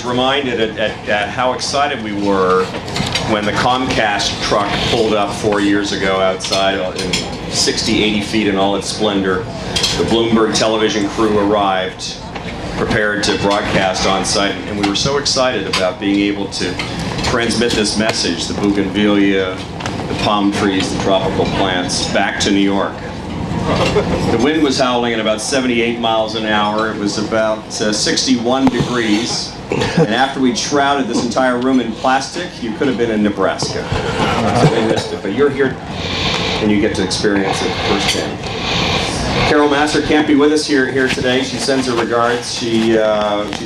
reminded at how excited we were when the Comcast truck pulled up 4 years ago outside in 60, 80 feet in all its splendor. The Bloomberg television crew arrived, prepared to broadcast on site, and we were so excited about being able to transmit this message, the bougainvillea, the palm trees, the tropical plants, back to New York. The wind was howling at about 78 miles an hour. It was about 61 degrees. And after we shrouded this entire room in plastic, you could have been in Nebraska. So they missed it. But you're here and you get to experience it firsthand. Carol Massar can't be with us here today. She sends her regards. She's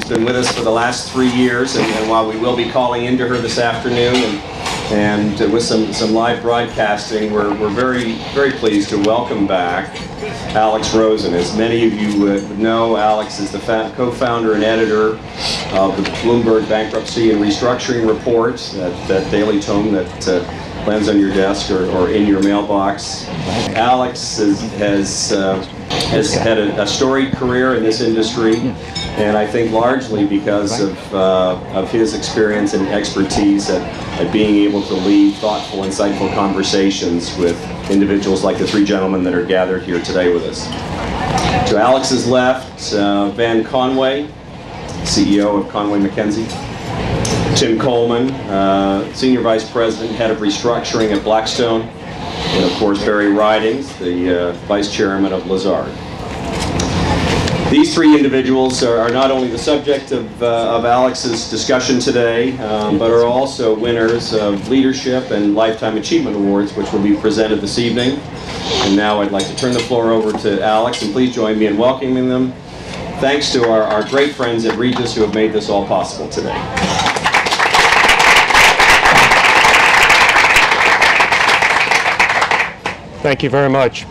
been with us for the last 3 years, and while we will be calling into her this afternoon and with some live broadcasting, we're very, very pleased to welcome back Alex Rosen. As many of you would know, Alex is the co-founder and editor of the Bloomberg Bankruptcy and Restructuring Report, that daily tome that lands on your desk or in your mailbox. Alex has had a storied career in this industry, and I think largely because of his experience and expertise at being able to lead thoughtful, insightful conversations with individuals like the three gentlemen that are gathered here today with us. To Alex's left, Van Conway, CEO of Conway MacKenzie. Tim Coleman, Senior Vice President, Head of Restructuring at Blackstone. And of course, Barry Ridings, the Vice Chairman of Lazard. These three individuals are not only the subject of Alex's discussion today, but are also winners of Leadership and Lifetime Achievement Awards, which will be presented this evening. And now I'd like to turn the floor over to Alex, and please join me in welcoming them. Thanks to our great friends at Regis who have made this all possible today. Thank you very much.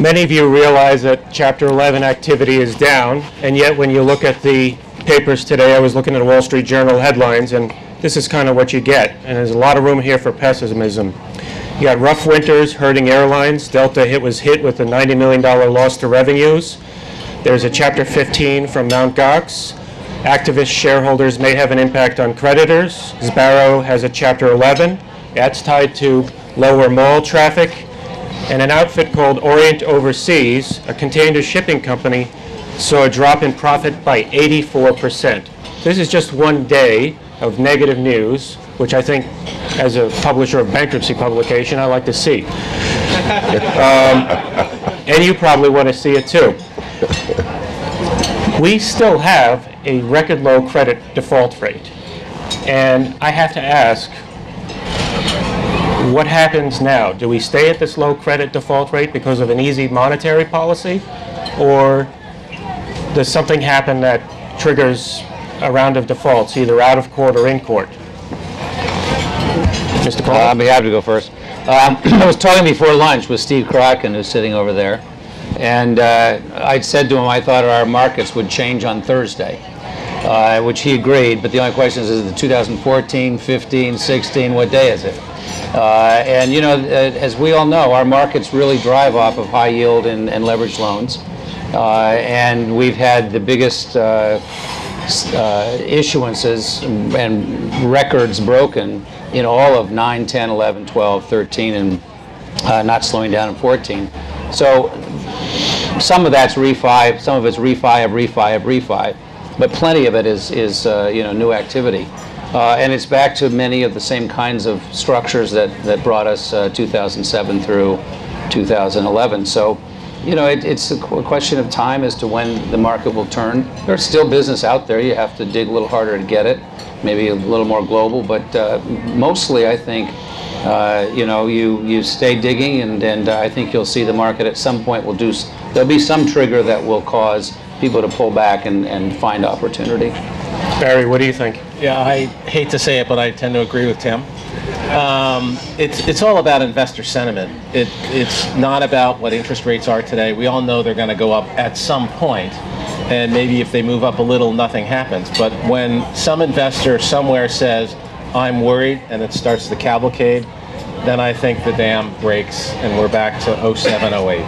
Many of you realize that Chapter 11 activity is down, and yet when you look at the papers today, I was looking at the Wall Street Journal headlines, and this is kind of what you get. And there's a lot of room here for pessimism. You got rough winters hurting airlines. Delta was hit with a $90 million loss to revenues. There's a Chapter 15 from Mt. Gox. Activist shareholders may have an impact on creditors. Sbarro has a Chapter 11. That's tied to lower mall traffic. And an outfit called Orient Overseas, a container shipping company, saw a drop in profit by 84%. This is just one day of negative news, which I think, as a publisher of bankruptcy publication, I like to see. And you probably want to see it too. We still have a record low credit default rate. And I have to ask, what happens now? Do we stay at this low credit default rate because of an easy monetary policy? Or does something happen that triggers a round of defaults, either out of court or in court? Mr. Coleman? I'll be happy to go first. I was talking before lunch with Steve Kraken, who's sitting over there, and I'd said to him I thought our markets would change on Thursday, which he agreed, but the only question is it 2014, 15, 16, what day is it? And you know, as we all know, our markets really drive off of high yield and leveraged loans. And we've had the biggest issuances and records broken in all of 9, 10, 11, 12, 13, and not slowing down in 14. So some of that's refi, some of it's refi of refi of refi, but plenty of it is you know, new activity. And it's back to many of the same kinds of structures that brought us 2007 through 2011. So, you know, it's a question of time as to when the market will turn. There's still business out there. You have to dig a little harder to get it, maybe a little more global. But mostly, I think, you know, you stay digging, and I think you'll see the market at some point will do. There'll be some trigger that will cause people to pull back and find opportunity. Barry, what do you think? Yeah, I hate to say it, but I tend to agree with Tim. It's all about investor sentiment. It's not about what interest rates are today. We all know they're going to go up at some point, and maybe if they move up a little, nothing happens. But when some investor somewhere says, I'm worried, and it starts the cavalcade, then I think the dam breaks and we're back to 07, 08.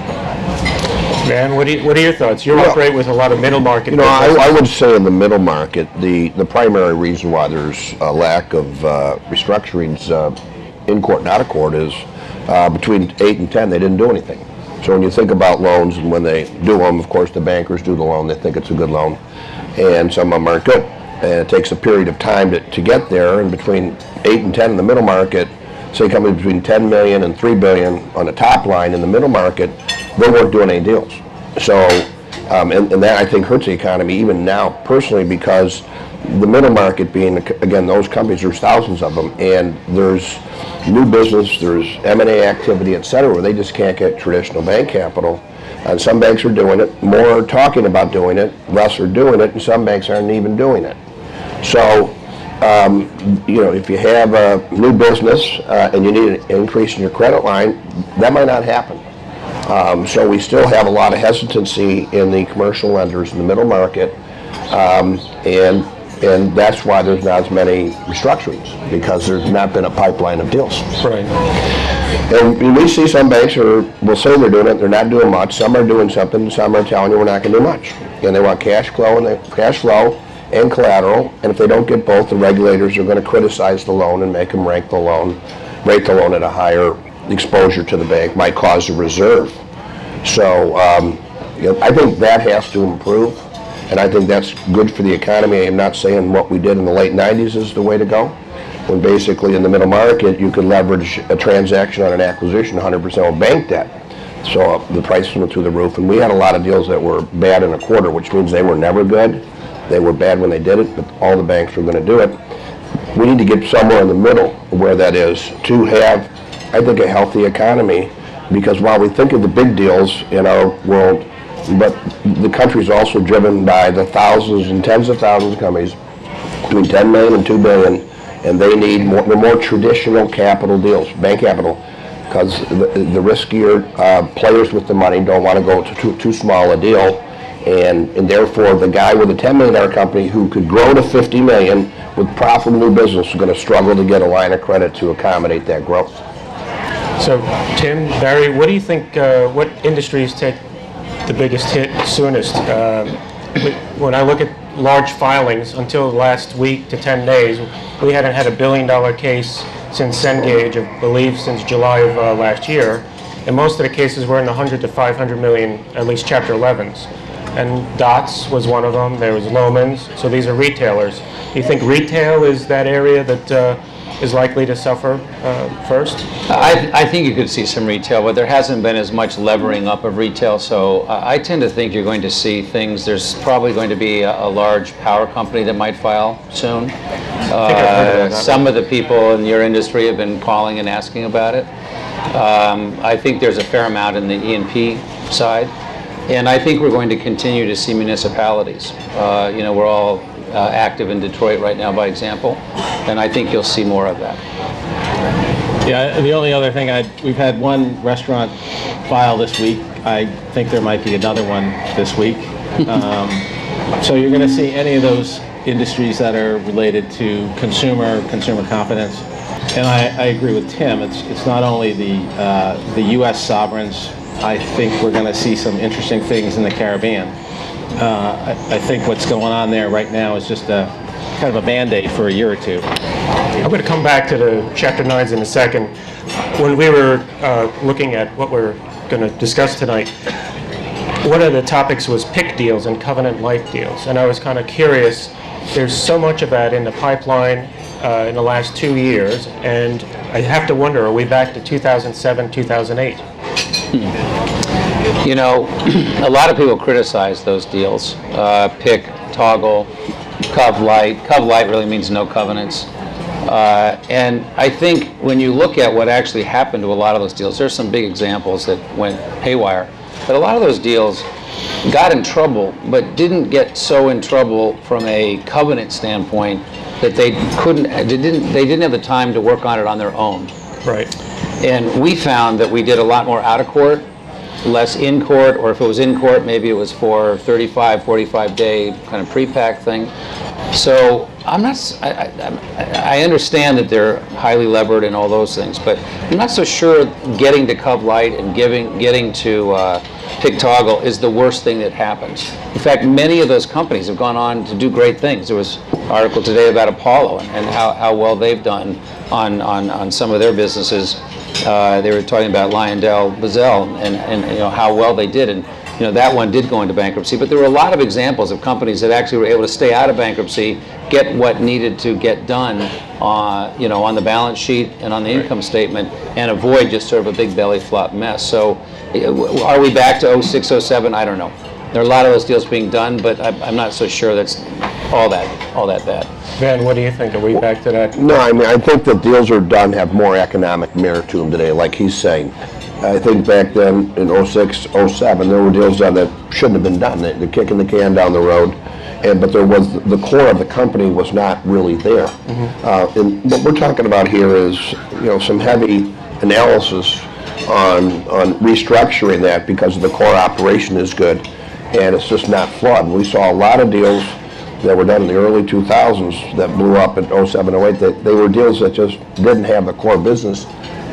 Man, what are your thoughts? You operate with a lot of middle market. You know, I would say in the middle market, the primary reason why there's a lack of restructurings in court and out of court is between 8 and 10, they didn't do anything. So when you think about loans, and when they do them, of course, the bankers do the loan, they think it's a good loan, and some of them aren't good. And it takes a period of time to get there, and between 8 and 10 in the middle market, say companies between 10 million and 3 billion on the top line in the middle market, they weren't doing any deals. So, and that I think hurts the economy even now personally, because the middle market being, again, those companies, there's thousands of them, and there's new business, there's M&A activity, et cetera, where they just can't get traditional bank capital. And some banks are doing it, more are talking about doing it, less are doing it, and some banks aren't even doing it. So, you know, if you have a new business and you need an increase in your credit line, that might not happen. So we still have a lot of hesitancy in the commercial lenders in the middle market, and that's why there's not as many restructurings, because there's not been a pipeline of deals. Right. And we see some banks will say they're doing it, they're not doing much. Some are doing something, some are telling you we're not going to do much. And they want cash flow and collateral, and if they don't get both, the regulators are going to criticize the loan and make them rate the loan at a higher exposure to the bank, might cause a reserve. So you know, I think that has to improve, and I think that's good for the economy. I'm not saying what we did in the late 90s is the way to go, when basically in the middle market you could leverage a transaction on an acquisition 100% with bank debt. So the prices went through the roof, and we had a lot of deals that were bad in a quarter, which means they were never good. They were bad when they did it, but all the banks were going to do it. We need to get somewhere in the middle where that is, to have, I think, a healthy economy, because while we think of the big deals in our world, but the country is also driven by the thousands and tens of thousands of companies between 10 million and 2 billion, and they need the more traditional capital deals, bank capital, because the riskier players with the money don't want to go to too small a deal, and therefore the guy with a $10 million company who could grow to 50 million with profitable new business is going to struggle to get a line of credit to accommodate that growth. So, Tim, Barry, what do you think, what industries take the biggest hit soonest? When I look at large filings, until last week to 10 days, we hadn't had $1 billion case since Cengage, I believe since July of last year, and most of the cases were in the 100 to 500 million, at least Chapter 11s. And Dots was one of them, there was Lohman's, so these are retailers. Do you think retail is that area that is likely to suffer first? I think you could see some retail, but there hasn't been as much levering up of retail, so I tend to think you're going to see things. There's probably going to be a large power company that might file soon. Some of the people in your industry have been calling and asking about it. I think there's a fair amount in the E&P side, and I think we're going to continue to see municipalities. You know, we're all active in Detroit right now, by example, and I think you'll see more of that. Yeah, the only other thing, we've had one restaurant file this week. I think there might be another one this week. So you're going to see any of those industries that are related to consumer confidence. And I agree with Tim. It's not only the U.S. sovereigns. I think we're going to see some interesting things in the Caribbean. I think what's going on there right now is just a kind of a Band-Aid for a year or two. I'm going to come back to the Chapter 9s in a second. When we were looking at what we're going to discuss tonight, one of the topics was PIC deals and covenant-like deals, and I was kind of curious. There's so much of that in the pipeline in the last 2 years, and I have to wonder, are we back to 2007, 2008? You know, a lot of people criticize those deals. PIC, toggle, cov-lite. Cov-lite really means no covenants. And I think when you look at what actually happened to a lot of those deals, there's some big examples that went haywire. But a lot of those deals got in trouble, but didn't get so in trouble from a covenant standpoint that they didn't have the time to work on it on their own. Right. And we found that we did a lot more out of court, less in court, or if it was in court, maybe it was for 35, 45-day kind of pre-pack thing. So I understand that they're highly levered and all those things, but I'm not so sure getting to cov-lite and getting to pick toggle is the worst thing that happens. In fact, many of those companies have gone on to do great things. There was an article today about Apollo and how well they've done on some of their businesses. They were talking about LyondellBasell and you know how well they did, and you know that one did go into bankruptcy. But there were a lot of examples of companies that actually were able to stay out of bankruptcy, get what needed to get done, you know, on the balance sheet and on the income statement, and avoid just sort of a big belly flop mess. So, are we back to 06, 07? I don't know. There are a lot of those deals being done, but I'm not so sure that's all that bad. Van, what do you think? Are we back to that? No, I mean, I think that deals are done have more economic merit to them today, like he's saying. I think back then in 06, 07, there were deals done that shouldn't have been done. They're kicking the can down the road, but there was the core of the company was not really there. And what we're talking about here is, you know, some heavy analysis on restructuring that because the core operation is good, and it's just not flawed. We saw a lot of deals that were done in the early 2000s that blew up in 07, 08, that they were deals that just didn't have the core business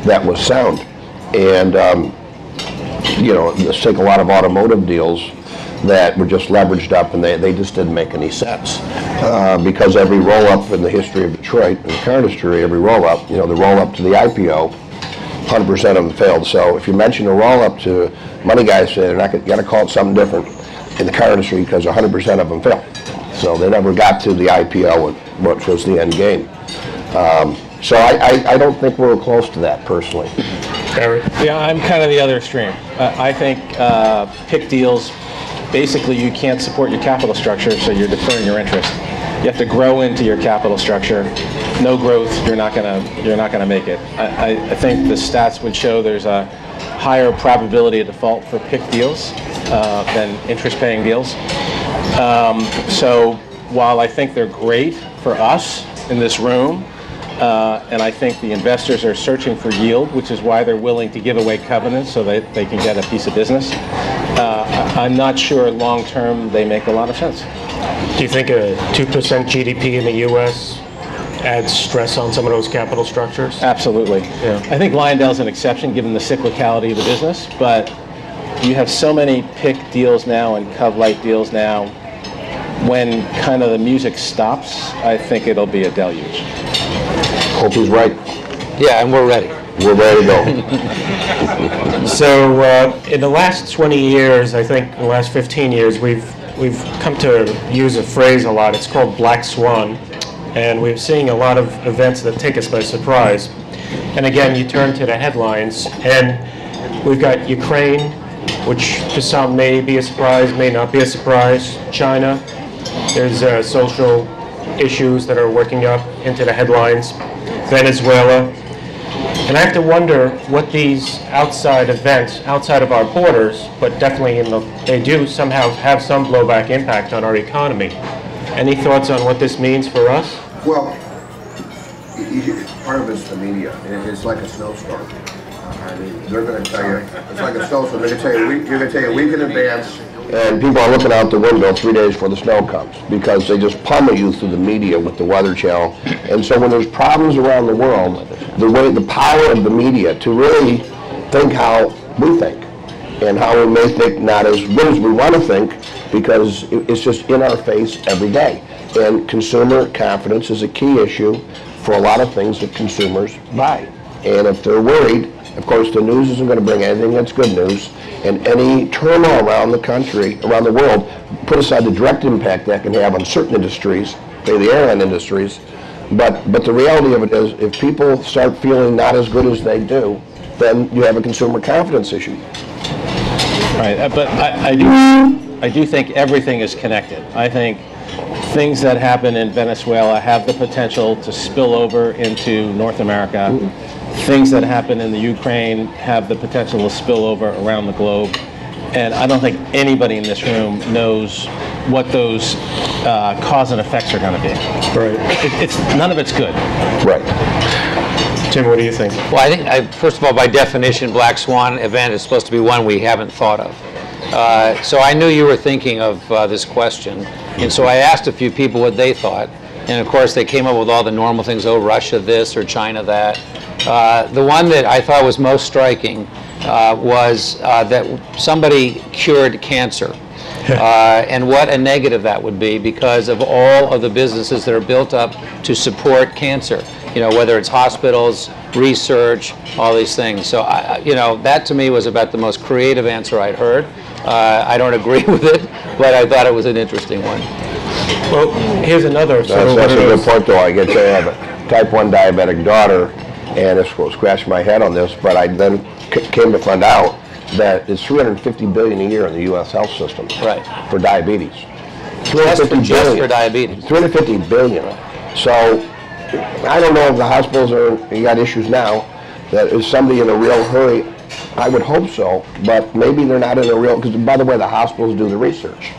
that was sound. And, you know, let's take a lot of automotive deals that were just leveraged up and they just didn't make any sense. Because every roll-up in the history of Detroit, in the car industry, every roll-up, you know, the roll-up to the IPO, 100% of them failed. So if you mention a roll-up to money guys, say they're not going to call it something different in the car industry because 100% of them failed. So they never got to the IPO, which was the end game. So I don't think we're close to that personally. Barry? Yeah, I'm kind of the other extreme. I think PIK deals, basically you can't support your capital structure, so you're deferring your interest. You have to grow into your capital structure. No growth, you're not gonna make it. I think the stats would show there's a higher probability of default for PIK deals than interest-paying deals. So while I think they're great for us in this room, and I think the investors are searching for yield, which is why they're willing to give away covenants so that they can get a piece of business. I'm not sure long-term they make a lot of sense. Do you think a 2% GDP in the U.S. adds stress on some of those capital structures? Absolutely. Yeah. I think Lyondell's an exception given the cyclicality of the business, but you have so many PIK deals now and Cov-Lite deals now. When kind of the music stops, I think it'll be a deluge. Hope he's right. Yeah, and we're ready. We're ready to go. So in the last 20 years, I think in the last 15 years, we've come to use a phrase a lot. It's called Black Swan. And we're seeing a lot of events that take us by surprise. And again, you turn to the headlines, and we've got Ukraine, which to some may be a surprise, may not be a surprise. China, there's social issues that are working up into the headlines. Venezuela. And I have to wonder what these outside events, outside of our borders, but definitely they do somehow have some blowback impact on our economy. Any thoughts on what this means for us? Well, part of it's the media. It's like a snowstorm. I mean, they're going to tell you, it's like a snowstorm. They're going to tell you a week in advance. And people are looking out the window 3 days before the snow comes because they just pummel you through the media with the Weather Channel. And so when there's problems around the world, the power of the media to really think how we think and how we may think not as good as we want to think because it's just in our face every day. And consumer confidence is a key issue for a lot of things that consumers buy. And if they're worried, of course, the news isn't going to bring anything that's good news. And any turmoil around the country, around the world, put aside the direct impact that can have on certain industries, say the airline industries, but the reality of it is if people start feeling not as good as they do, then you have a consumer confidence issue. Right, but I do think everything is connected. I think things that happen in Venezuela have the potential to spill over into North America. Things that happen in the Ukraine have the potential to spill over around the globe. And I don't think anybody in this room knows what those cause and effects are going to be. Right. None of it's good. Right. Tim, what do you think? Well, I think, first of all, by definition, Black Swan event is supposed to be one we haven't thought of. So I knew you were thinking of this question. And so I asked a few people what they thought. And of course, they came up with all the normal things, oh, Russia this or China that. The one that I thought was most striking was that somebody cured cancer. And what a negative that would be because of all of the businesses that are built up to support cancer. You know, whether it's hospitals, research, all these things. So, you know, that to me was about the most creative answer I'd heard. I don't agree with it, but I thought it was an interesting one. Well, here's another. That's a good point, though. I get to have a type 1 diabetic daughter, and it's scratched my head on this, but I then came to find out that it's $350 billion a year in the U.S. health system for diabetes. Just for diabetes. $350 billion. So I don't know if the hospitals you got issues now. That is somebody in a real hurry? I would hope so, but maybe they're not in a real, because by the way, the hospitals do the research.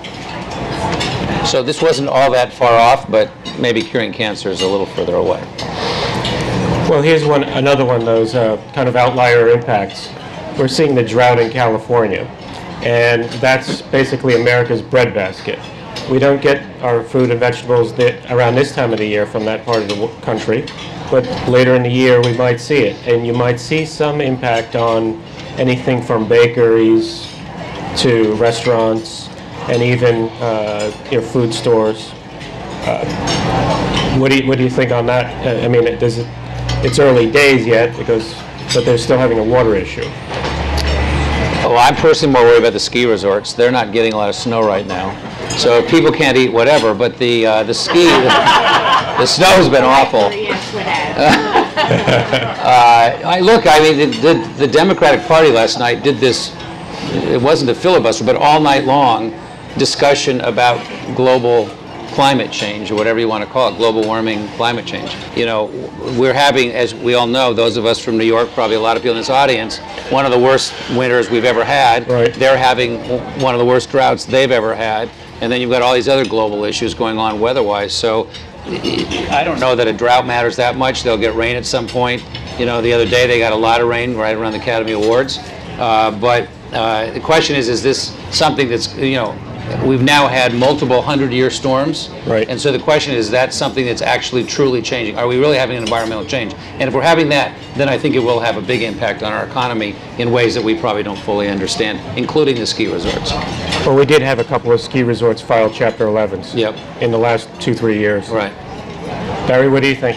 So this wasn't all that far off, but maybe curing cancer is a little further away. Well, here's another one of those kind of outlier impacts. We're seeing the drought in California, and that's basically America's breadbasket. We don't get our fruit and vegetables around this time of the year from that part of the country, but later in the year we might see it, and you might see some impact on anything from bakeries to restaurants and even your food stores. What do you think on that? I mean, it's early days yet but they're still having a water issue. Well, I'm personally more worried about the ski resorts. They're not getting a lot of snow right now. So people can't eat whatever, but the snow's been awful. I mean, the Democratic Party last night did this, it wasn't a filibuster, but all night long discussion about global climate change, or whatever you want to call it, global warming, climate change. You know, we're having, as we all know, those of us from New York, probably a lot of people in this audience, one of the worst winters we've ever had. Right. They're having one of the worst droughts they've ever had. And then you've got all these other global issues going on weather-wise. So I don't know that a drought matters that much. They'll get rain at some point. You know, the other day they got a lot of rain right around the Academy Awards. But the question is this something that's, you know, we've now had multiple 100-year storms. Right. And so the question is that something that's actually truly changing? Are we really having an environmental change? And if we're having that, then I think it will have a big impact on our economy in ways that we probably don't fully understand, including the ski resorts. Well, we did have a couple of ski resorts file Chapter 11s in the last 2-3 years. Right. Barry, what do you think?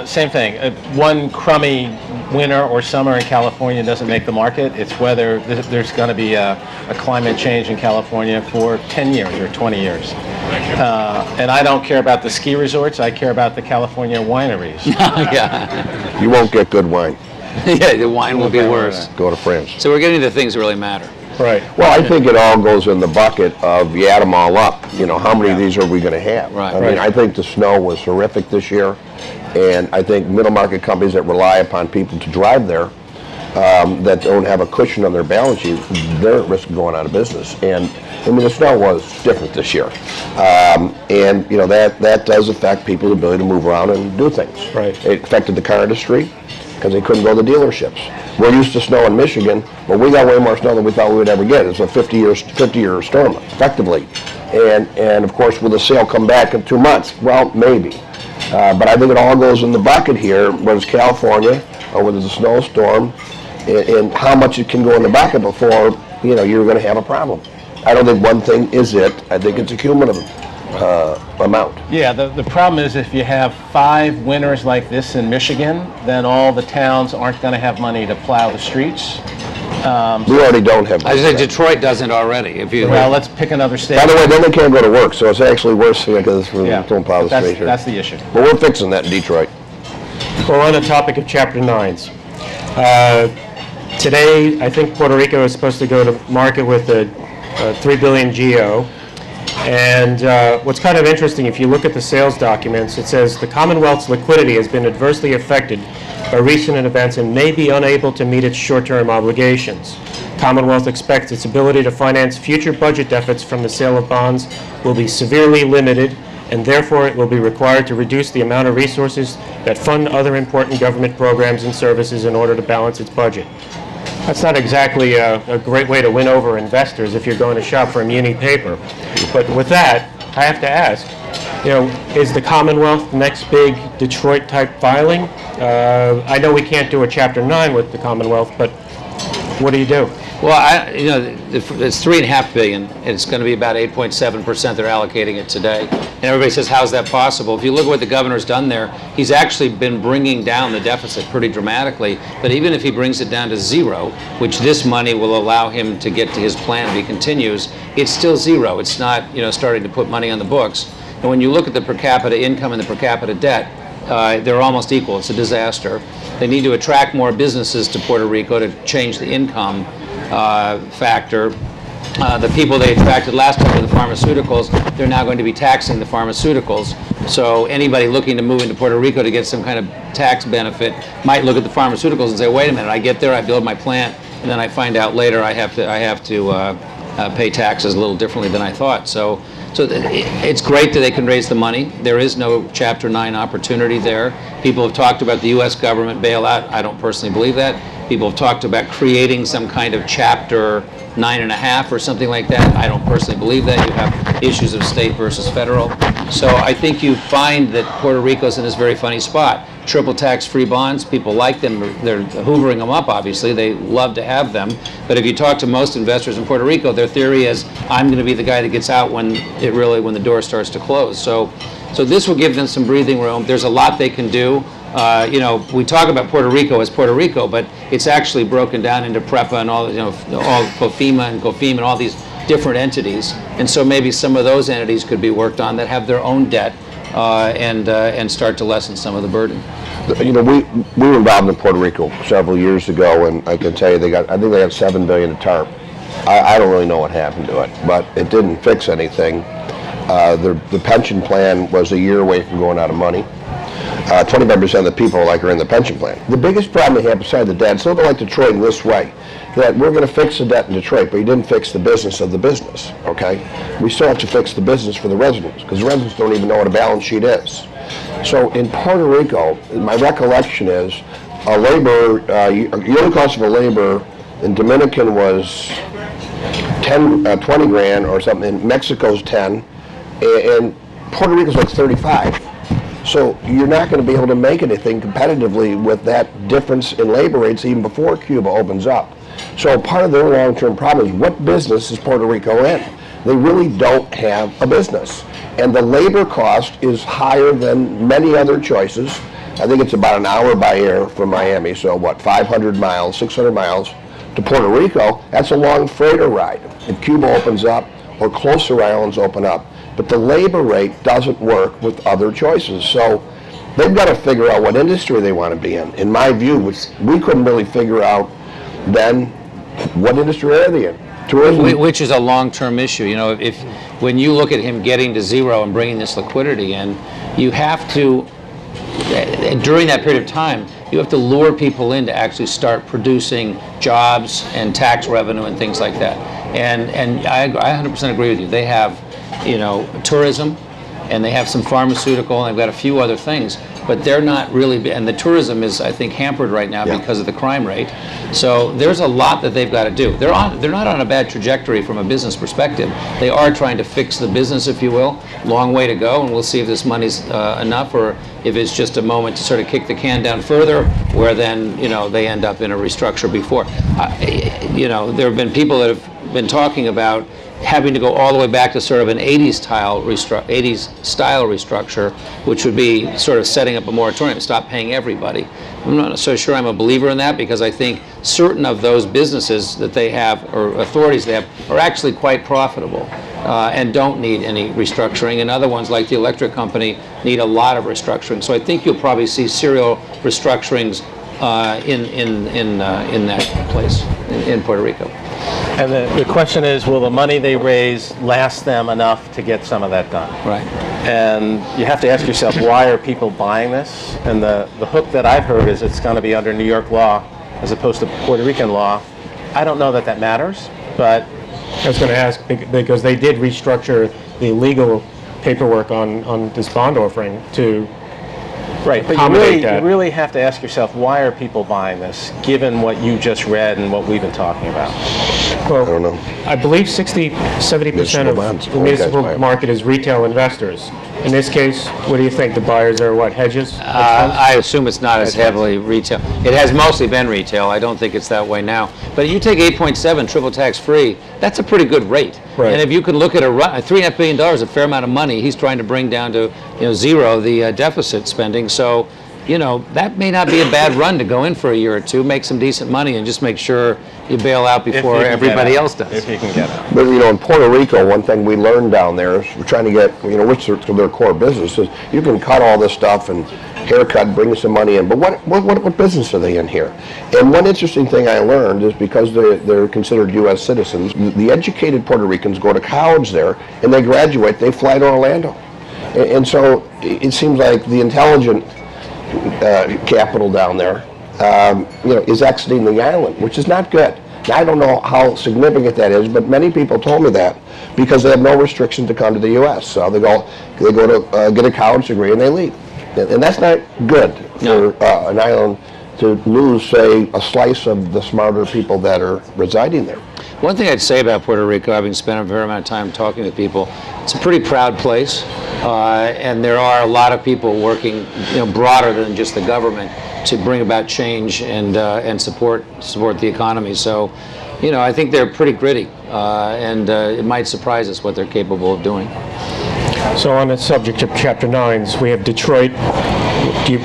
Same thing. One crummy winter or summer in California doesn't make the market. It's whether there's going to be a climate change in California for 10 years or 20 years. And I don't care about the ski resorts. I care about the California wineries. Yeah. You won't get good wine. Yeah, the wine will be worse. Go to France. So we're getting to things that really matter. Right. Well, I think it all goes in the bucket of you add them all up. You know, how many of these are we going to have? Right. I mean, I think the snow was horrific this year, and I think middle market companies that rely upon people to drive there, that don't have a cushion on their balance sheet, they're at risk of going out of business. And I mean, the snow was different this year, and you know that does affect people's ability to move around and do things. Right. It affected the car industry, because they couldn't go to the dealerships. We're used to snow in Michigan, but we got way more snow than we thought we would ever get. It's a 50-year storm, effectively. And of course, will the sale come back in 2 months? Well, maybe. But I think it all goes in the bucket here, whether it's California or whether it's a snowstorm, and how much it can go in the bucket before, you know, you're going to have a problem. I don't think one thing is it. I think it's a cumulative amount. Yeah, the problem is if you have 5 winters like this in Michigan, then all the towns aren't going to have money to plow the streets. We already don't have. I said Detroit doesn't already. If you well, let's pick another state. By the way, then they can't go to work, so it's actually worse because Yeah, don't plow the street here. that's the issue. But we're fixing that in Detroit. Well, on the topic of Chapter 9s, today I think Puerto Rico is supposed to go to market with a $3 billion GO. And what's kind of interesting, if you look at the sales documents, it says the Commonwealth's liquidity has been adversely affected by recent events and may be unable to meet its short-term obligations. Commonwealth expects its ability to finance future budget deficits from the sale of bonds will be severely limited, and therefore it will be required to reduce the amount of resources that fund other important government programs and services in order to balance its budget. That's not exactly a great way to win over investors if you're going to shop for a muni paper. But with that, I have to ask, you know, is the Commonwealth next big Detroit-type filing? I know we can't do a Chapter 9 with the Commonwealth, but What do you do? Well, it's $3.5 billion. It's going to be about 8.7%. They're allocating it today, and everybody says, "How's that possible?" If you look at what the governor's done there, he's actually been bringing down the deficit pretty dramatically. But even if he brings it down to zero, which this money will allow him to get to his plan if he continues, it's still zero. It's not, starting to put money on the books. And when you look at the per capita income and the per capita debt, they're almost equal. It's a disaster. They need to attract more businesses to Puerto Rico to change the income factor. The people they attracted last time were the pharmaceuticals. They're now going to be taxing the pharmaceuticals. So anybody looking to move into Puerto Rico to get some kind of tax benefit might look at the pharmaceuticals and say, "Wait a minute! I get there, I build my plant, and then I find out later I have to pay taxes a little differently than I thought." So it's great that they can raise the money. There is no Chapter 9 opportunity there. People have talked about the U.S. government bailout. I don't personally believe that. People have talked about creating some kind of Chapter 9.5 or something like that. I don't personally believe that. You have issues of state versus federal. So I think you find that Puerto Rico's in this very funny spot. Triple tax-free bonds, people like them. They're hoovering them up, obviously. They love to have them. But if you talk to most investors in Puerto Rico, their theory is, I'm going to be the guy that gets out when the door starts to close. So this will give them some breathing room. There's a lot they can do. We talk about Puerto Rico as Puerto Rico, but it's actually broken down into PREPA and all COFIMA and COFIM and all these different entities. And so maybe some of those entities could be worked on that have their own debt and start to lessen some of the burden. We were involved in Puerto Rico several years ago, and I can tell you I think they got $7 billion of TARP. I don't really know what happened to it, but it didn't fix anything. The pension plan was a year away from going out of money. 25% of the people are in the pension plan. The biggest problem they have beside the debt, it's a little bit like Detroit in this way, that we're going to fix the debt in Detroit, but you didn't fix the business of the business, okay? We still have to fix the business for the residents, because the residents don't even know what a balance sheet is. So in Puerto Rico, my recollection is yearly cost of a labor in Dominican was 20 grand or something, in Mexico's 10, and Puerto Rico's like 35. So you're not going to be able to make anything competitively with that difference in labor rates even before Cuba opens up. So part of their long-term problem is, what business is Puerto Rico in? They really don't have a business. And the labor cost is higher than many other choices. I think it's about an hour by air from Miami, so 500 miles, 600 miles to Puerto Rico. That's a long freighter ride if Cuba opens up or closer islands open up. But the labor rate doesn't work with other choices. So they've got to figure out what industry they want to be in. In my view, we couldn't really figure out then what industry are they in. Tourism. Which is a long-term issue. When you look at him getting to zero and bringing this liquidity in, you have to, during that period of time, you have to lure people in to actually start producing jobs and tax revenue and things like that. And I 100% agree with you. They have tourism, and they have some pharmaceutical, and they've got a few other things, but they're not really, and the tourism is, I think, hampered right now because of the crime rate. So there's a lot that they've got to do. They're not on a bad trajectory from a business perspective. They are trying to fix the business, if you will. Long way to go, and we'll see if this money's enough, or if it's just a moment to sort of kick the can down further, where then they end up in a restructure before. There have been people that have been talking about having to go all the way back to sort of an 80s style restructure, which would be sort of setting up a moratorium, stop paying everybody. I'm not so sure I'm a believer in that, because I think certain of those businesses that they have, or authorities they have, are actually quite profitable and don't need any restructuring, and other ones like the electric company need a lot of restructuring. So I think you'll probably see serial restructurings in that place, in Puerto Rico. And the question is, will the money they raise last them enough to get some of that done? Right. And you have to ask yourself, why are people buying this? And the hook that I've heard is it's going to be under New York law as opposed to Puerto Rican law. I don't know that matters, but... I was going to ask, because they did restructure the legal paperwork on this bond offering to right, but you really have to ask yourself, why are people buying this, given what you just read and what we've been talking about? Well, I don't know. I believe 70% Municipal of bonds. the Oh, you guys buy municipal 'em. market is retail investors. In this case, what do you think? The buyers are what, hedges? I assume it's not as heavily retail. It has mostly been retail. I don't think it's that way now. But you take 8.7 triple tax free, that's a pretty good rate. Right. And if you can look at a $3.5 billion, a fair amount of money, he's trying to bring down to zero the deficit spending. So, that may not be a bad run to go in for a year or two, make some decent money, and just make sure you bail out before everybody else does. If you can get out. But in Puerto Rico, one thing we learned down there is we're trying to get, which is their core business is you can cut all this stuff and haircut, bring some money in. But what business are they in here? And one interesting thing I learned is because they're considered U.S. citizens, the educated Puerto Ricans go to college there, and they graduate, they fly to Orlando. And so it seems like the intelligent capital down there, is exiting the island, which is not good. Now, I don't know how significant that is, but many people told me that because they have no restriction to come to the U.S. So they go to get a college degree and they leave, and that's not good for an island to lose, say, a slice of the smarter people that are residing there. One thing I'd say about Puerto Rico, having spent a fair amount of time talking with people, it's a pretty proud place, and there are a lot of people working, broader than just the government to bring about change and support the economy. So, I think they're pretty gritty, and it might surprise us what they're capable of doing. So on the subject of Chapter 9s, we have Detroit.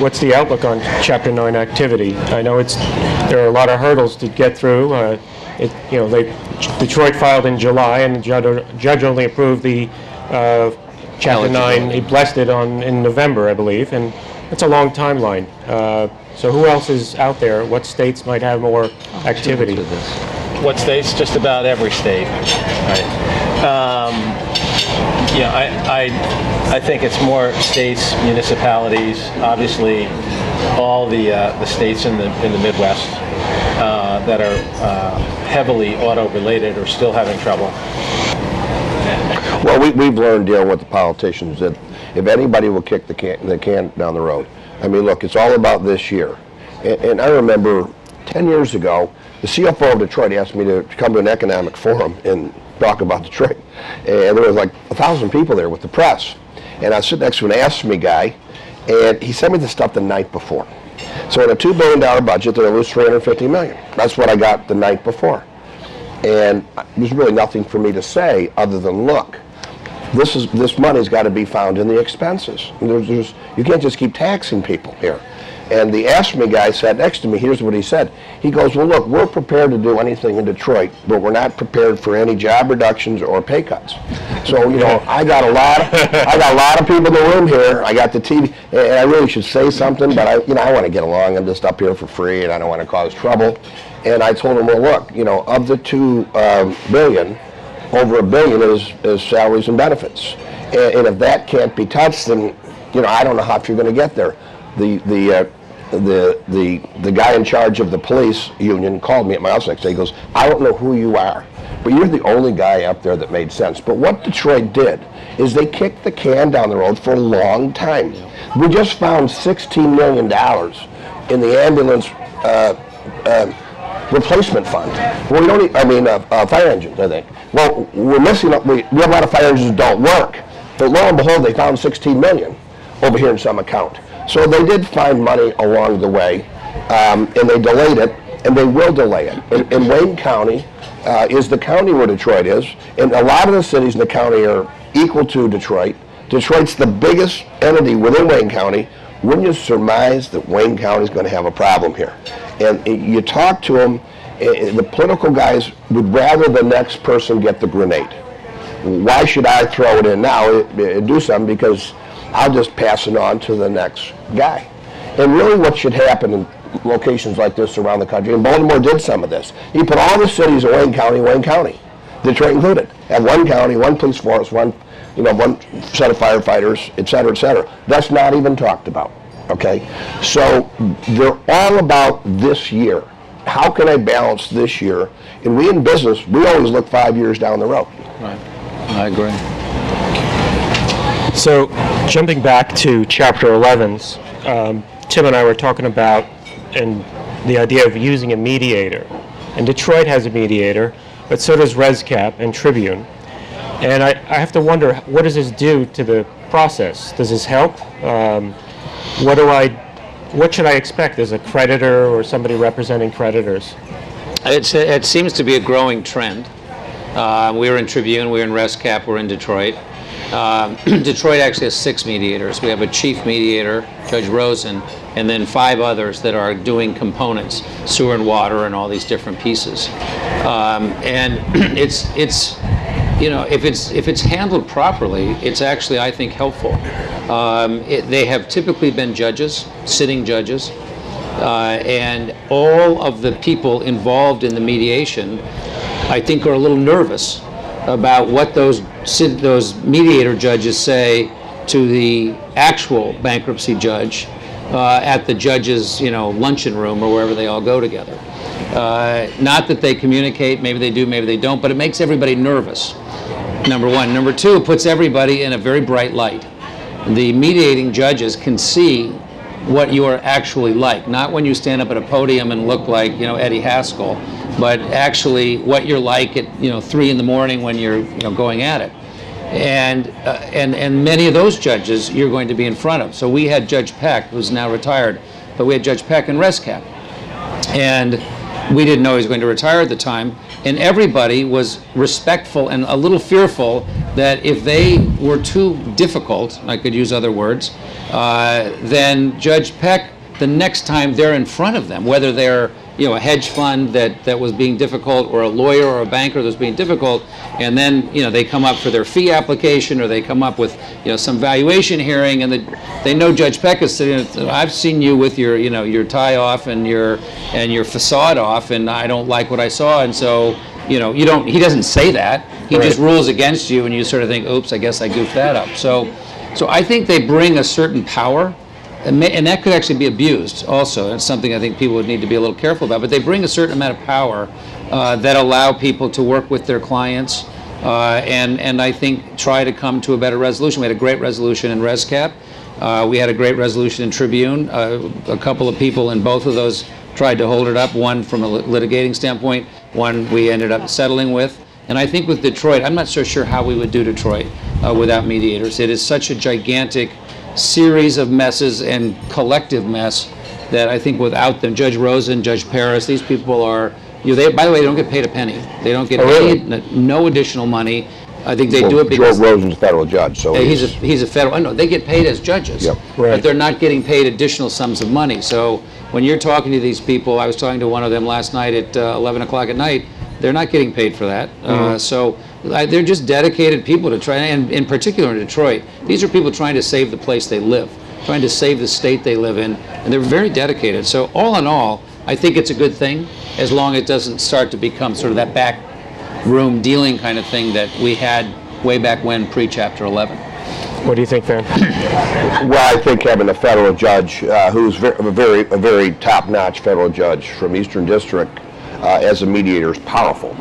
What's the outlook on Chapter 9 activity? I know there are a lot of hurdles to get through. Detroit filed in July, and the judge only approved the Chapter 9. He blessed it in November, I believe, and it's a long timeline. So who else is out there? What states might have more activity? What states? Just about every state. Right. I think it's more states, municipalities. Obviously, all the states in the Midwest that are heavily auto-related are still having trouble. Well, we've learned dealing with the politicians that if anybody will kick the can down the road. I mean, look, it's all about this year. And I remember 10 years ago, the CFO of Detroit asked me to come to an economic forum and talk about Detroit. And there was like 1,000 people there with the press. And I was sitting next to an Ask Me guy, and he sent me the stuff the night before. So in a $2 billion budget, they're going to lose $350 million. That's what I got the night before. And there's really nothing for me to say other than, look, this money's got to be found in the expenses. You can't just keep taxing people here. And the Ask Me guy sat next to me. Here's what he said. He goes, well, look, we're prepared to do anything in Detroit, but we're not prepared for any job reductions or pay cuts. So, I got a lot of people in the room here. I got the TV, and I really should say something, but I want to get along. I'm just up here for free, and I don't want to cause trouble. And I told him, well, look, of the $2 billion, over $1 billion is salaries and benefits. And if that can't be touched, then, I don't know how you're going to get there. The guy in charge of the police union called me at my house next day. He goes, I don't know who you are, but you're the only guy up there that made sense. But what Detroit did is they kicked the can down the road for a long time. We just found $16 million in the ambulance replacement fund. Well, we don't fire engines, I think. Well, we're missing, we have a lot of fire engines that don't work, but lo and behold, they found $16 million over here in some account. So they did find money along the way, and they delayed it, and they will delay it. And Wayne County is the county where Detroit is, and a lot of the cities in the county are equal to Detroit. Detroit's the biggest entity within Wayne County. Wouldn't you surmise that Wayne County is going to have a problem here? And you talk to them, the political guys would rather the next person get the grenade. Why should I throw it in now and do something? Because I'll just pass it on to the next guy. And really what should happen in locations like this around the country, and Baltimore did some of this, you put all the cities in Wayne County, Detroit included, have one county, one police force, one set of firefighters, et cetera, et cetera. That's not even talked about, okay? So they're all about this year. How can I balance this year? And we in business, we always look 5 years down the road. Right, I agree. So, jumping back to Chapter 11s, Tim and I were talking about the idea of using a mediator. And Detroit has a mediator, but so does ResCap and Tribune. And I have to wonder, what does this do to the process? Does this help? What should I expect as a creditor or somebody representing creditors? It seems to be a growing trend. We were in Tribune, we were in ResCap, we're in Detroit. Detroit actually has 6 mediators. We have a chief mediator, Judge Rozens, and then 5 others that are doing components, sewer and water and all these different pieces. And it's you know, if it's handled properly, it's actually, I think, helpful. They have typically been judges, sitting judges, and all of the people involved in the mediation, I think, are a little nervous about what those mediator judges say to the actual bankruptcy judge at the judge's, luncheon room or wherever they all go together. Not that they communicate, maybe they do, maybe they don't, but it makes everybody nervous, number one. Number two, it puts everybody in a very bright light. The mediating judges can see what you are actually like, not when you stand up at a podium and look like, Eddie Haskell, but actually what you're like at, 3 in the morning when you're, going at it. And many of those judges you're going to be in front of. So we had Judge Peck, who's now retired, but we had Judge Peck in ResCap. And we didn't know he was going to retire at the time. And everybody was respectful and a little fearful that if they were too difficult, I could use other words, then Judge Peck, the next time they're in front of them, whether they're a hedge fund that was being difficult, or a lawyer or a banker that was being difficult, and then they come up for their fee application, or they come up with some valuation hearing, and they know Judge Peck is sitting. I've seen you with your your tie off and your facade off, and I don't like what I saw, and so you don't. He doesn't say that. He just rules against you, and you sort of think, oops, I guess I goofed that up. So I think they bring a certain power. And that could actually be abused also. It's something I think people would need to be a little careful about. But they bring a certain amount of power that allow people to work with their clients and I think try to come to a better resolution. We had a great resolution in ResCap. We had a great resolution in Tribune. A couple of people in both of those tried to hold it up, one from a litigating standpoint, one we ended up settling with. And I think with Detroit, I'm not so sure how we would do Detroit without mediators. It is such a gigantic series of messes and collective mess that I think without them, Judge Rozens, Judge Freres, these people are, by the way, they don't get paid a penny. They don't get no additional money. I think they do it because Joe Rozens, federal judge, so he's a federal. I know they get paid as judges, but they're not getting paid additional sums of money. So when you're talking to these people, I was talking to one of them last night at 11 o'clock at night. They're not getting paid for that. So they're just dedicated people to try, and in particular in Detroit, these are people trying to save the place they live, trying to save the state they live in, and they're very dedicated. So all in all, I think it's a good thing, as long as it doesn't start to become sort of that back room dealing kind of thing that we had way back when, pre-Chapter 11. What do you think, Van? Well, I think having a federal judge who's a very top-notch federal judge from Eastern District as a mediator is powerful.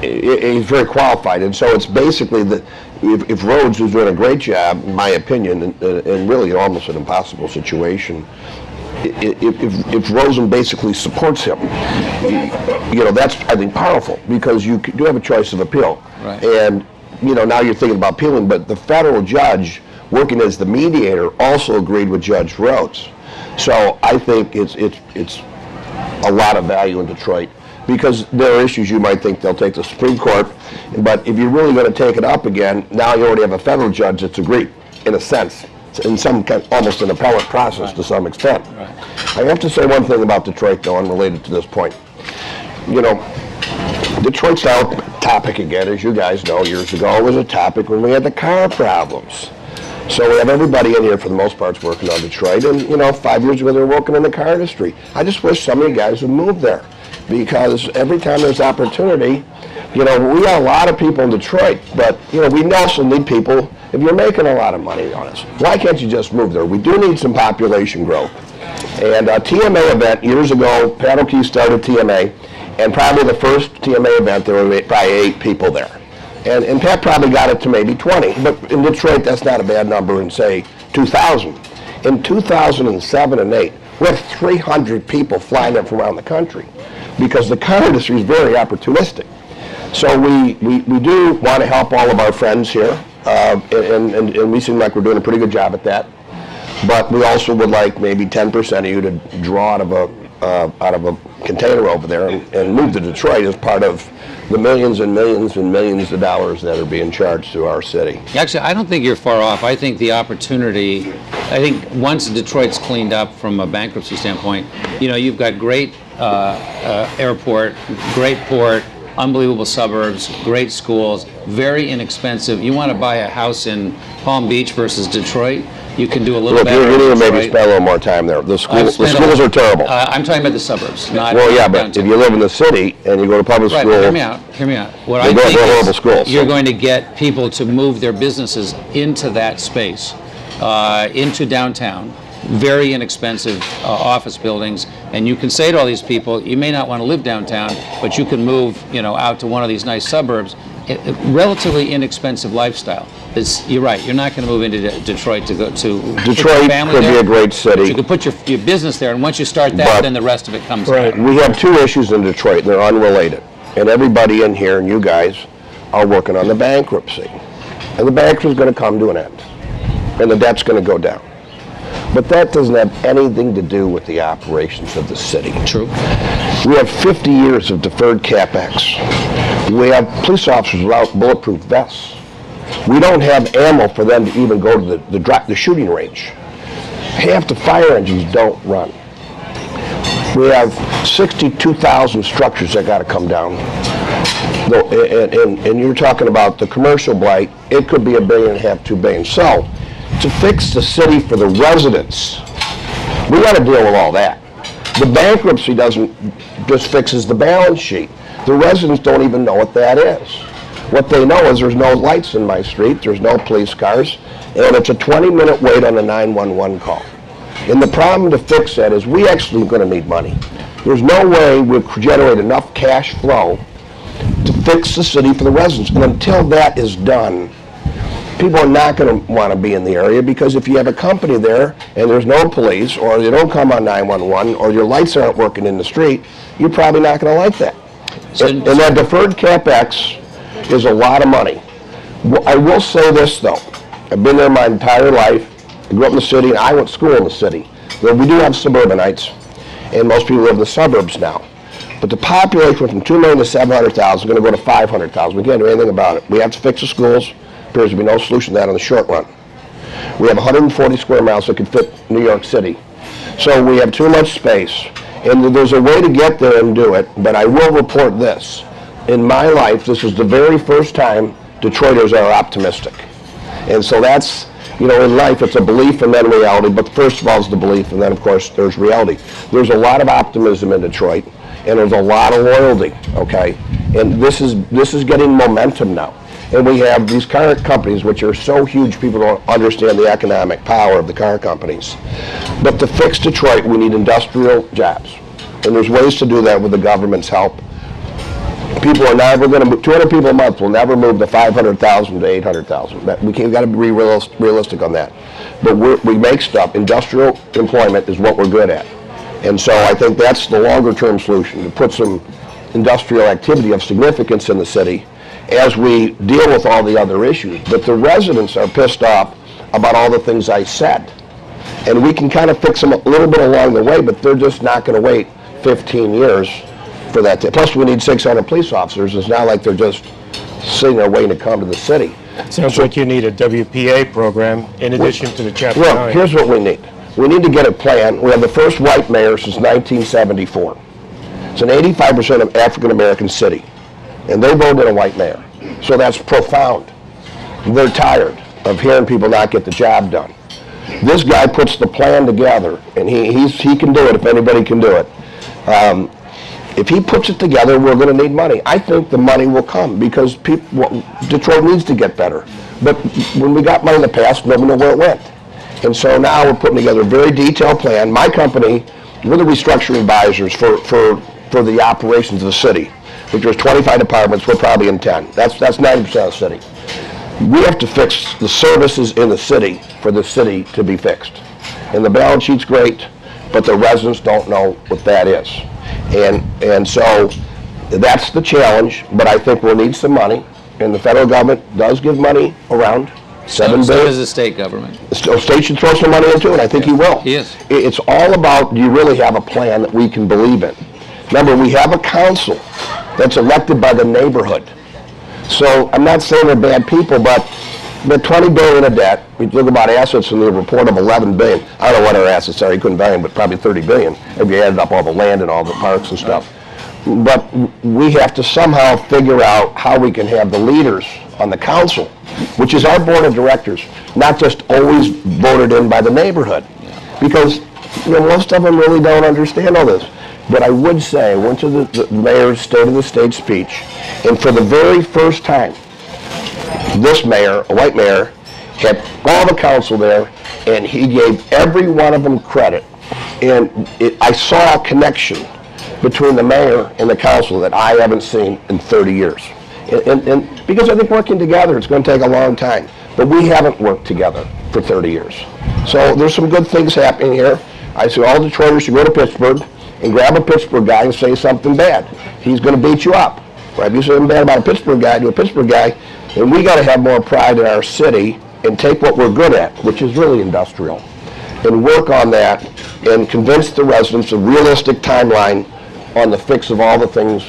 He's very qualified, and so it's basically that if Rozens, who's doing a great job, in my opinion, and really almost an impossible situation, if Rozens basically supports him, that's, I think, powerful, because you do have a choice of appeal. Right. And now you're thinking about appealing, but the federal judge working as the mediator also agreed with Judge Rozens. So I think it's a lot of value in Detroit, because there are issues you might think they'll take to the Supreme Court, but if you're really going to take it up again, now you already have a federal judge that's agreed, in a sense, in some kind, almost an appellate process to some extent. I have to say one thing about Detroit, though, unrelated to this point. Detroit's now topic again, as you guys know. Years ago, it was a topic when we had the car problems. So we have everybody in here, for the most part, working on Detroit, and 5 years ago they were working in the car industry. I just wish some of you guys would move there, because every time there's opportunity, we got a lot of people in Detroit, but we also need people. If you're making a lot of money on us, why can't you just move there? We do need some population growth. And a TMA event years ago, Pat O'Keefe started TMA, and probably the first TMA event there were probably 8 people there. And Pat probably got it to maybe 20, but in Detroit that's not a bad number in, say, 2000. In 2007 and 8, we had 300 people flying in from around the country. because the car industry is very opportunistic. So we do want to help all of our friends here, and we seem like we're doing a pretty good job at that. But we also would like maybe 10% of you to draw out of a container over there and move to Detroit as part of the millions and millions and millions of dollars that are being charged to our city. Actually, I don't think you're far off. I think the opportunity, I think once Detroit's cleaned up from a bankruptcy standpoint, you know, you've got great airport, great port, unbelievable suburbs, great schools, very inexpensive. You want to buy a house in Palm Beach versus Detroit, you can do a little better. You need to maybe spend a little more time there. The schools are terrible. I'm talking about the suburbs, not well, yeah, downtown. but if you live in the city and you go to public school, hear me out. What I think is you're going to get people to move their businesses into that space, into downtown. Very inexpensive office buildings, and you can say to all these people, you may not want to live downtown, but you can move, you know, out to one of these nice suburbs. Relatively inexpensive lifestyle. You're right. You're not going to move into Detroit to go to Detroit could be a great city. You could put your business there, and once you start that, then the rest of it comes. Right. We have two issues in Detroit. They're unrelated, and everybody in here and you guys are working on the bankruptcy, and the bankruptcy is going to come to an end, and the debt's going to go down. But that doesn't have anything to do with the operations of the city. True. We have 50 years of deferred CapEx. We have police officers without bulletproof vests. We don't have ammo for them to even go to the shooting range. Half the fire engines don't run. We have 62,000 structures that got to come down. And you're talking about the commercial blight, it could be $1.5 billion, $2 billion. So, to fix the city for the residents, we got to deal with all that. The bankruptcy just fixes the balance sheet. The residents don't even know what that is. What they know is there's no lights in my street, there's no police cars, and it's a 20-minute wait on a 911 call. And the problem to fix that is we actually are going to need money. There's no way we'll generate enough cash flow to fix the city for the residents. And until that is done, people are not going to want to be in the area, because if you have a company there and there's no police, or they don't come on 911, or your lights aren't working in the street, you're probably not going to like that. And that deferred CapEx is a lot of money. I will say this though, I've been there my entire life. I grew up in the city and I went to school in the city. But we do have suburbanites, and most people live in the suburbs now. But the population went from 2 million to 700,000, going to go to 500,000. We can't do anything about it. We have to fix the schools. Appears to be no solution to that in the short run. We have 140 square miles that could fit New York City. So we have too much space. And there's a way to get there and do it, but I will report this. In my life, this is the very first time Detroiters are optimistic. And so that's, you know, in life it's a belief and then reality, but first of all is the belief, and then of course there's reality. There's a lot of optimism in Detroit, and there's a lot of loyalty, okay? And this is getting momentum now. And we have these car companies, which are so huge, people don't understand the economic power of the car companies. But to fix Detroit, we need industrial jobs. And there's ways to do that with the government's help. People are never going to move, 200 people a month will never move to 500,000 to 800,000. We've got to be realistic on that. But we make stuff. Industrial employment is what we're good at. And so I think that's the longer term solution, to put some industrial activity of significance in the city as we deal with all the other issues. But the residents are pissed off about all the things I said. And we can kind of fix them a little bit along the way, but they're just not going to wait 15 years for that. Plus, we need 600 police officers. It's not like they're just sitting there waiting to come to the city. Sounds like you need a WPA program in addition to the Chapter 9. Well, here's what we need. We need to get a plan. We have the first white mayor since 1974. It's an 85% of African-American city. And they voted a white mayor. So that's profound. They're tired of hearing people not get the job done. This guy puts the plan together, and he can do it if anybody can do it. If he puts it together, we're going to need money. I think the money will come because Detroit needs to get better. But when we got money in the past, nobody knew where it went. And so now we're putting together a very detailed plan. My company, we're the restructuring advisors for the operations of the city. If there's 25 departments, we're probably in 10. That's 90% of the city. We have to fix the services in the city for the city to be fixed. And the balance sheet's great, but the residents don't know what that is. And so that's the challenge, but I think we'll need some money, and the federal government does give money around. So does the state government. The state should throw some money into it. I think he will. He is. It's all about, do you really have a plan that we can believe in? Remember, we have a council that's elected by the neighborhood. So I'm not saying they're bad people, but the $20 billion of debt, we look about assets in the report of $11 billion. I don't know what our assets are, you couldn't value them, but probably $30 billion if you added up all the land and all the parks and stuff. But we have to somehow figure out how we can have the leaders on the council, which is our board of directors, not just always voted in by the neighborhood. Because most of them really don't understand all this. But I would say, I went to the mayor's State of the State speech, and for the very first time, this mayor, a white mayor, had all the council there, and he gave every one of them credit. And I saw a connection between the mayor and the council that I haven't seen in 30 years. And because I think working together, it's going to take a long time. But we haven't worked together for 30 years. So there's some good things happening here. I say all Detroiters should go to Pittsburgh and grab a Pittsburgh guy and say something bad. He's going to beat you up. Right? If you say something bad about a Pittsburgh guy to a Pittsburgh guy, and we got to have more pride in our city and take what we're good at, which is really industrial, and work on that and convince the residents a realistic timeline on the fix of all the things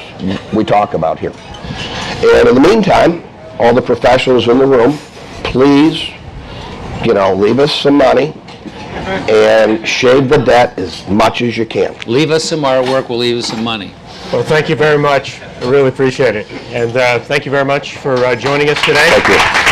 we talk about here. And in the meantime, all the professionals in the room, please, leave us some money and shave the debt as much as you can. Leave us some artwork, we'll leave us some money. Well, thank you very much. I really appreciate it. And thank you very much for joining us today. Thank you.